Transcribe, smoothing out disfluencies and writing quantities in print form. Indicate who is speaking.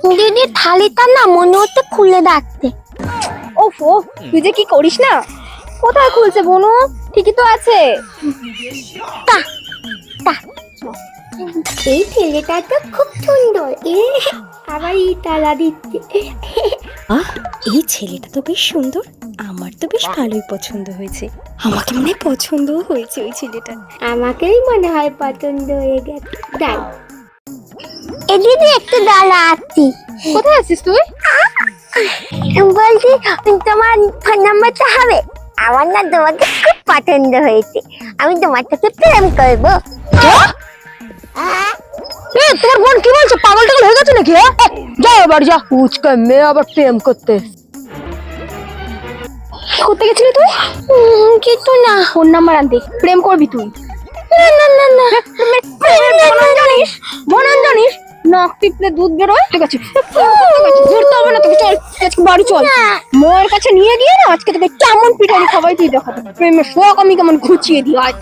Speaker 1: দিদি থালিটা না মনে হচ্ছে খুলে রাখতে।
Speaker 2: ওফো, তুই যে কি করিস না। কোথায় খুলছে বনু? ঠিকই তো আছে।
Speaker 1: তা তা এই ছেলেটা তো খুব সুন্দর। আবার এই তালা দিচ্ছে।
Speaker 2: এই ছেলেটা তো বেশ সুন্দর, আমার তো বেশ ভালোই পছন্দ হয়েছে। আমাকে মনে হয় পছন্দও হয়েছে ওই ছেলেটা।
Speaker 1: আমাকেই মনে হয় পছন্দ হয়ে গেছে। যাই এ দিদি একটু দাঁড়া আসছি।
Speaker 2: কোথায় আছিস তুই?
Speaker 1: বলছি তোমার ফোন নাম্বারটা হবে? আমার না তোমাকে খুব পছন্দ হয়েছে, আমি তোমার সাথে প্রেম করবো।
Speaker 2: তোমার বোন কি বলছে? পাগল টাগল হয়ে গেছে নাকি? যা এবার যা, উচকা মেয়ে আবার প্রেম করতে। কোথায় গেছিলি তুই?
Speaker 1: কিছু না।
Speaker 2: ফোন নাম্বার আনতে প্রেম করবি তুই?
Speaker 1: না না না না
Speaker 2: জানিস বনান জানিস, নাক টিপলে দুধ বেরোয়। ঠিক আছে, ঘুরতে হবে না তোকে, চল আজকে বাড়ি চল। মোয়ের কাছে নিয়ে গিয়ে না আজকে তোকে কেমন পিটানি খাবাই তুই দেখাবো। প্রেমের শখ আমি কেমন ঘুচিয়ে দিই আজ।